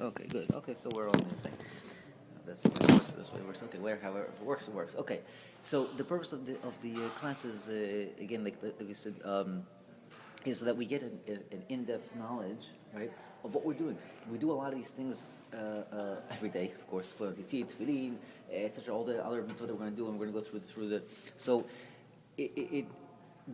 Okay, good. Okay, so we're on the thing. That's the way it works. This way it works. Okay, however it works, it works. Okay, so the purpose of the class is again, like we said, is so that we get an in-depth knowledge, right, of what we're doing. We do a lot of these things every day, of course. Tzizit, tefillin, etc. All the other mitzvot that we're going to do, and we're going to go through the. So, it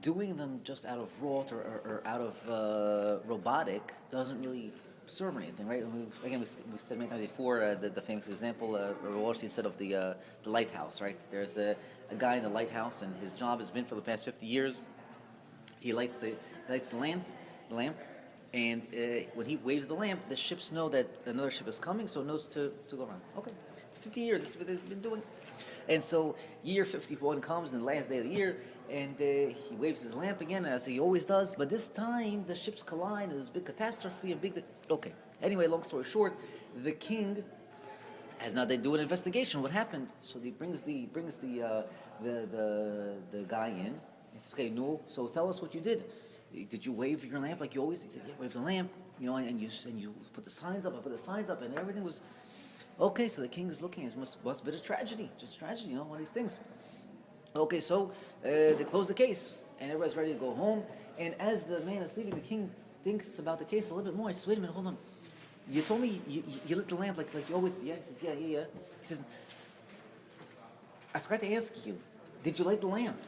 doing them just out of rote or out of robotic doesn't really serve anything, right? Again, we said many times before the famous example, Rav said of the lighthouse, right? There's a guy in the lighthouse, and his job has been for the past 50 years. He lights the lamp, and when he waves the lamp, the ships know that another ship is coming, so it knows to go around. Okay, 50 years, this is what they've been doing. And so year 51 comes, and the last day of the year, and he waves his lamp again, as he always does. But this time, the ships collide. There's a big catastrophe, Okay. Anyway, long story short, the king, as now they do an investigation. What happened? So he brings the guy in. He says, "Okay, no. So tell us what you did. Did you wave your lamp like you always?" He said, "Yeah, wave the lamp. And you put the signs up. I put the signs up, and everything was." Okay, so the king is looking. It must have been a tragedy, just tragedy, one of these things. Okay, so they close the case, and everybody's ready to go home. And as the man is leaving, the king thinks about the case a little bit more. He says, "Wait a minute, hold on. You told me you lit the lamp like you always." Yeah, he says, "Yeah." He says, "I forgot to ask you. Did you light the lamp?"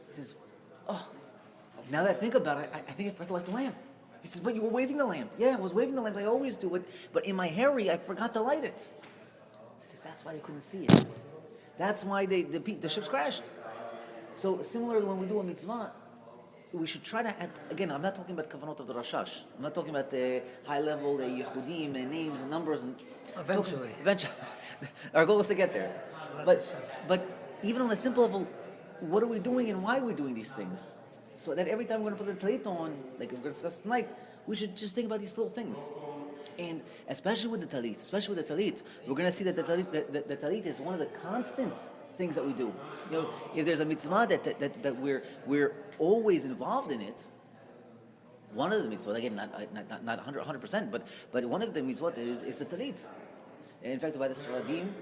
He says, "Oh, now that I think about it, I think I forgot to light the lamp." He says, "But you were waving the lamp." "Yeah, I was waving the lamp. I always do it. But in my hurry, I forgot to light it." He says, "That's why they couldn't see it. That's why the ships crashed." So similarly, when we do a mitzvah, we should try to act, again, I'm not talking about kavanot of the Rashash. I'm not talking about the high-level yichudim and names and numbers. Eventually. Our goal is to get there. But even on a simple level, what are we doing and why are we doing these things? So that every time we're going to put the talit on, like we're going to discuss tonight, we should just think about these little things. And especially with the talit, we're going to see that the talit is one of the constant things that we do. If there's a mitzvah that we're always involved in it, one of the mitzvot, again, not 100%, but one of the mitzvot is the talit. And in fact, by the Sfaradim,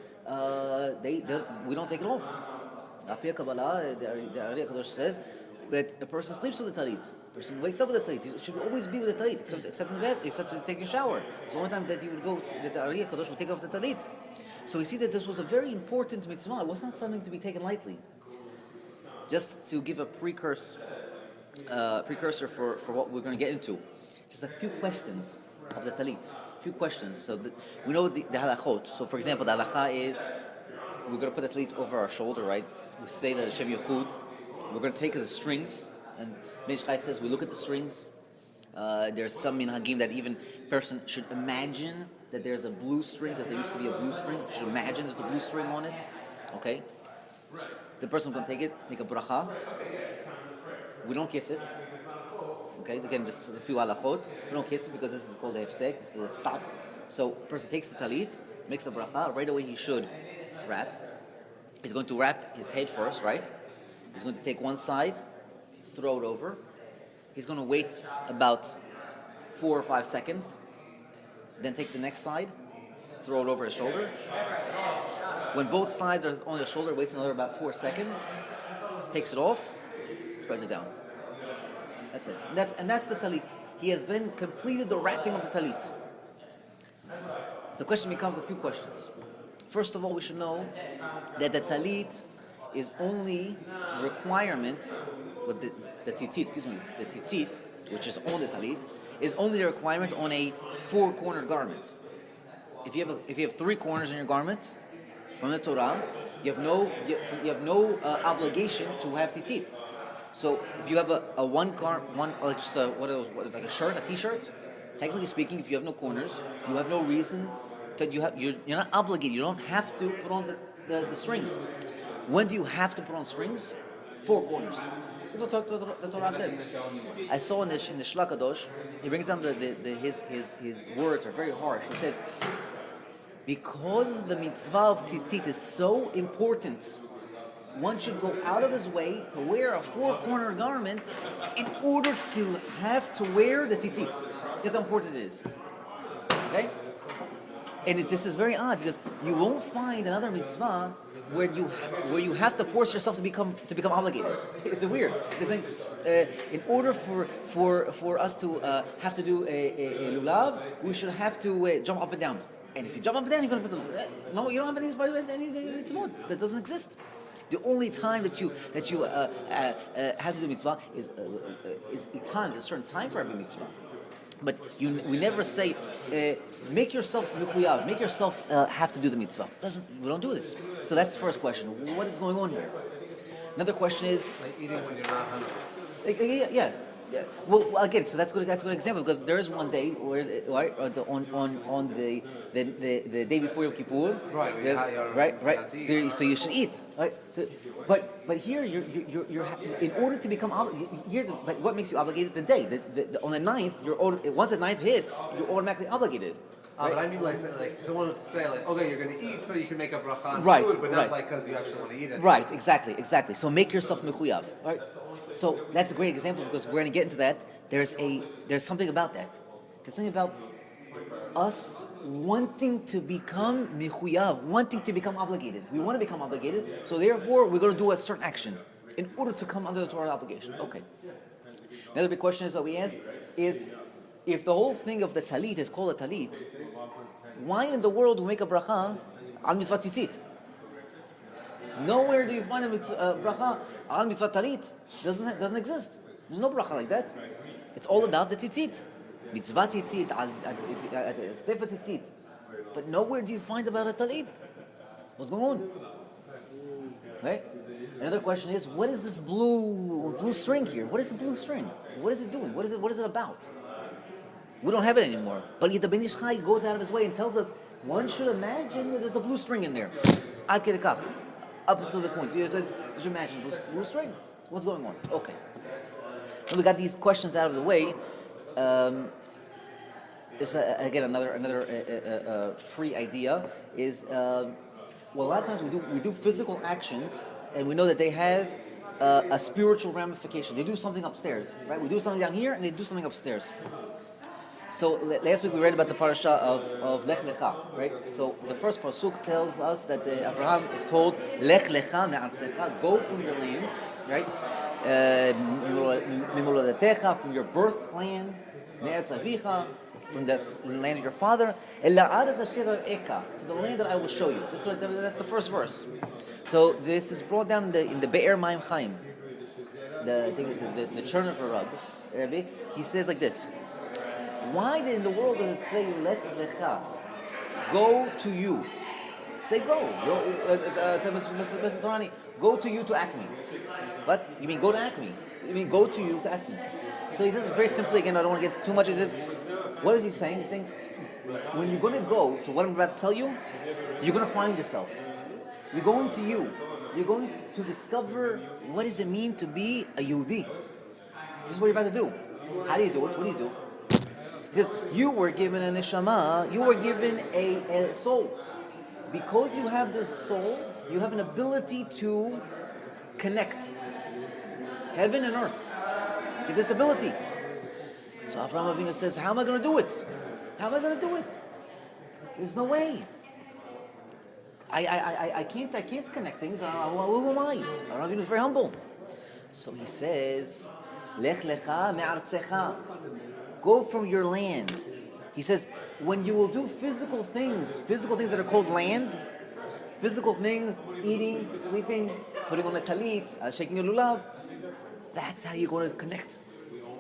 we don't take it off. Apia Kabbalah, the Ari Kadosh says that a person sleeps with the talit. A person wakes up with the talit. He should always be with the talit, except in the bed, except to take a shower. So one time that he would go, that the Ari Kadosh would take off the talit. So we see that this was a very important mitzvah. It was not something to be taken lightly. Just to give a precursor for what we're going to get into, just a few questions of the talit. Few questions. So we know the halachot. So for example, the halacha is we're going to put the talit over our shoulder, right? We say that Hashem Yechud. We're going to take the strings, and Ben Ish Chai says we look at the strings. There's some minhagim that even person should imagine that there's a blue string, because there used to be a blue string. You should imagine there's a blue string on it. Okay? The person is going to take it, make a bracha. We don't kiss it. Okay? Again, just a few halachot. We don't kiss it because this is called a hefsek. This is a stop. So, the person takes the talit, makes a bracha. Right away he should wrap. He's going to wrap his head first, right? He's going to take one side, throw it over. He's going to wait about 4 or 5 seconds. Then take the next side, throw it over his shoulder. When both sides are on his shoulder, waits another about 4 seconds, takes it off, spreads it down. That's it. And that's the talit. He has then completed the wrapping of the talit. So the question becomes a few questions. First of all, we should know that the talit is only requirement with the tzizit, the tzizit, which is on the talit, is only a requirement on a 4-cornered garment. If you have 3 corners in your garment, from the Torah, you have no obligation to have tzitzit. So if you have a like just like a shirt, a t-shirt, technically speaking, if you have no corners, you have no reason that you're not obligated. You don't have to put on the strings. When do you have to put on strings? 4 corners. That's what the Torah says. I saw in the Shlach Kadosh, he brings down his words are very harsh. He says, because the mitzvah of tzitzit is so important, one should go out of his way to wear a 4-corner garment in order to have to wear the tzitzit. That's how important it is. Okay? And this is very odd because you won't find another mitzvah where you have to force yourself to become obligated. It's weird. It's like in order for us to have to do a lulav, we should have to jump up and down. And if you jump up and down, you're going to put the no. You don't have any mitzvot. That doesn't exist. The only time that you have to do mitzvah is a time. There's a certain time for every mitzvah. But we never say, make yourself mechuyav, make yourself have to do the mitzvah. We don't do this. So that's the first question. What is going on here? Another question is, like eating when you're not hungry. Yeah. Well, again, so that's a good example because there is one day where right on the day before Yom Kippur, right. So you should eat, right? So, but here you're in order to become here. Like what makes you obligated? The day. On the ninth, once the ninth hits, you're automatically obligated. Right? But I mean, like someone would say, like, okay, you're going to eat, so you can make a bracha on right, food, but right. not like because you actually want to eat it. Right, exactly. So make yourself mechuyav. Right. So that's a great example because we're going to get into that. There's something about that. There's something about us wanting to become mechuyav, wanting to become obligated. We want to become obligated, so therefore we're going to do a certain action in order to come under the Torah obligation. Okay. Another big question is that we asked is, if the whole thing of the talit is called a talit, why in the world do we make a bracha on mitzvah tzizit? Nowhere do you find a bracha on mitzvah talit. Doesn't exist. There's no bracha like that. It's all about the tzizit. Mitzvah tzizit, tefa tzizit. But nowhere do you find about a talit. What's going on? Right? Another question is, what is this blue string here? What is the blue string? What is it doing? What is it about? We don't have it anymore. But the Ben Ish Chai goes out of his way and tells us, one should imagine that there's a blue string in there. Ad kedei kach. Up until the point. You should imagine blue string. What's going on? Okay. So we got these questions out of the way. Again, another free idea is, well, a lot of times we do physical actions, and we know that they have a spiritual ramification. They do something upstairs, right? We do something down here, and they do something upstairs. So last week we read about the parasha of Lech Lecha, right? So the first pasuk tells us that Abraham is told, Lech Lecha me'artzecha, go from your land, right? Mimoladetecha, from your birth land, me'eretz avicha, from the land of your father, El la'aretz asher ar'eka, to the land that I will show you. That's the first verse. So this is brought down in the Be'er Maim Chaim. The Churn of Rabbi, he says like this. Why in the world does it say Lech Lecha? Go to you. Say go. Mr. Tarani, go to you to Acme. What? You mean go to Acme? You mean go to you to Acme? So he says very simply, again, I don't want to get too much. He says, what is he saying? He's saying, when you're going to go to what I'm about to tell you, you're going to find yourself. You're going to you. You're going to discover what does it mean to be a Yehudi. This is what you're about to do. How do you do it? What do you do? Because you were given a neshama, you were given a soul. Because you have this soul, you have an ability to connect heaven and earth. You have this ability. So Avraham Avinu says, how am I going to do it? How am I going to do it? There's no way. I can't connect things. Who am I? Avraham Avinu is very humble. So he says, Lech lecha me'artzecha. Go from your land. He says, when you will do physical things that are called land, physical things, eating, sleeping, putting on a talit, shaking a lulav, that's how you're going to connect.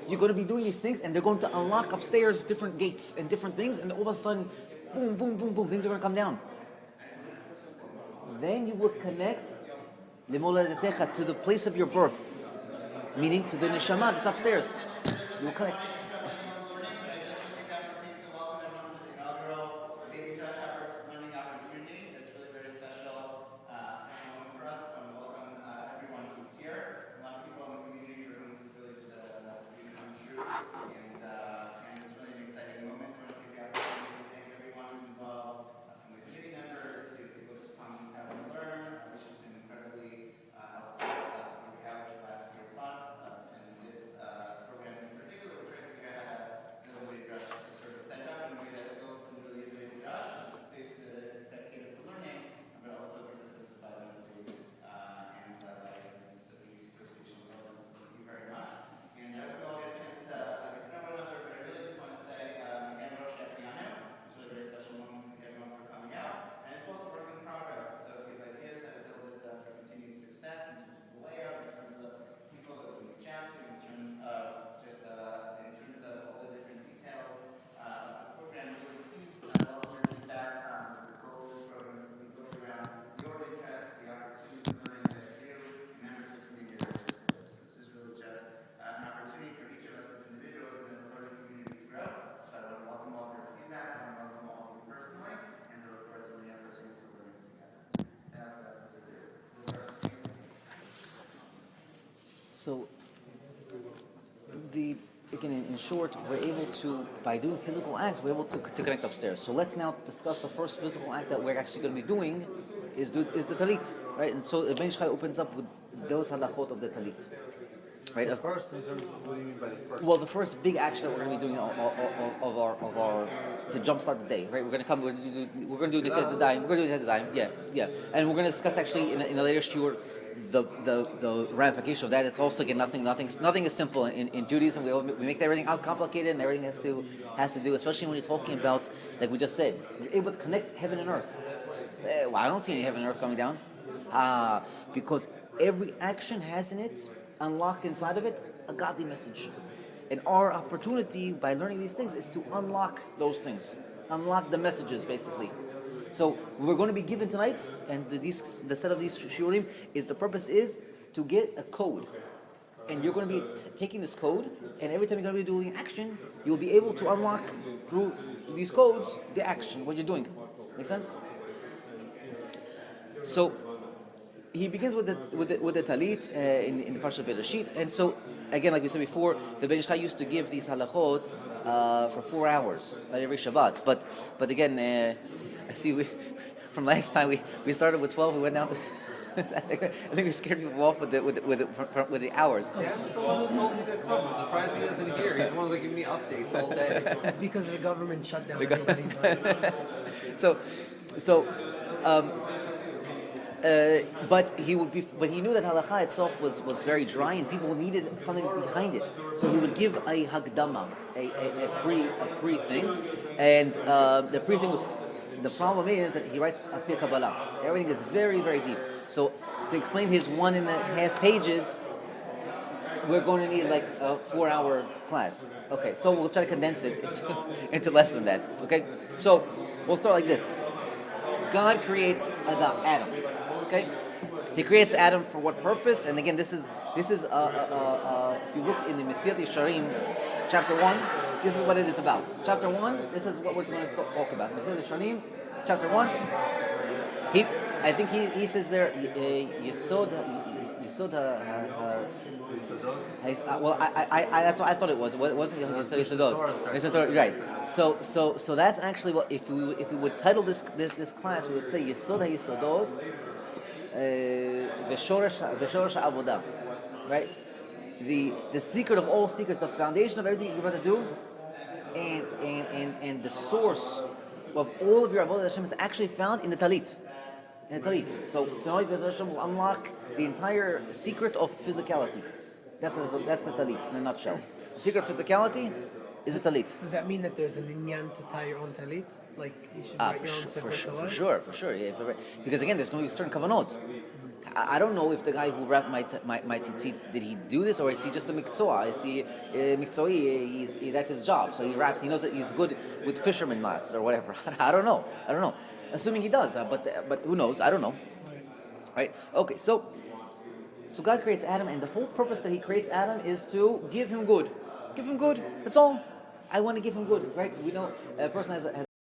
You're going to be doing these things, and they're going to unlock upstairs different gates and different things, and all of a sudden, boom, boom, boom, boom, things are going to come down. Then you will connect lemoladetecha, to the place of your birth, meaning to the neshama that's upstairs. You will connect. So again, in short, we're able to, by doing physical acts, we're able to connect upstairs. So let's now discuss the first physical act that we're actually going to be doing is the talit, right? And so the BIH opens up with those halachot of the talit, right? The first, in terms of what do you mean by the first? Well, the first big action that we're going to be doing of our to jumpstart the day, right? We're going to do the dime. We're going to do the dime. Yeah, and we're going to discuss actually in a later shuir the ramification of that. It's also again nothing is simple in Judaism. We make everything out complicated, and everything has to do, especially when you're talking about, like we just said, you're able to connect heaven and earth. Well, I don't see any heaven and earth coming down. Because every action has in it, unlocked inside of it, a godly message. And our opportunity by learning these things is to unlock those things, unlock the messages, basically. So we're going to be given tonight, and the set of these shurim the purpose is to get a code. And you're going to be taking this code, and every time you're going to be doing action, you'll be able to unlock through these codes the action, what you're doing. Make sense? So he begins with the talit in the parsha of Bereshit, and so again, like we said before, the BIH used to give these halachot for 4 hours every Shabbat. But again, I see from last time we started with 12, we went down to. I think we scared people off with the hours. Yeah, that's the one who told me to come. I'm surprised he isn't here. He's the one that giving me updates all day. It's because of the government shutdown. Everybody's like, but he knew that halakha itself was very dry, and people needed something behind it. So he would give a hagdama, a pre thing, and the pre thing was. The problem is that he writes Apir Kabbalah. Everything is very, very deep. So to explain his 1.5 pages, we're going to need like a 4-hour class. Okay, so we'll try to condense it into less than that. Okay, so we'll start like this. God creates Adam. Okay, He creates Adam for what purpose? And again, this is if you look in the Mesiyat Yesharim, chapter 1. This is what it is about. Chapter 1, this is what we're going to talk about. Mesiyat Yesharim, chapter 1. I think he says there, Yesod. Well, I that's what I thought it was. It wasn't Yesod. Right. So that's actually what if we would title this class, we would say Yesod HaYesodot V'Shoresh HaAvodah. Right. The secret of all secrets, the foundation of everything you're about to do, and the source of all of your avodah Hashem is actually found in the talit. So tonight, Be'ez Hashem will unlock the entire secret of physicality. That's the talit in a nutshell. The secret of physicality is the talit. Does that mean that there's an inyan to tie your own talit? Like you should write your own separate talit? For sure. Yeah, because again, there's going to be certain kavanot. I don't know if the guy who wrapped my tzizit, did he do this, or is he just a mikzoah? Is he mikzoi? That's his job. So he wraps. He knows that he's good with fisherman knots or whatever. I don't know. Assuming he does, but who knows? I don't know. Right? Okay. So God creates Adam, and the whole purpose that He creates Adam is to give him good. Give him good. That's all. I want to give him good. Right? We know a person has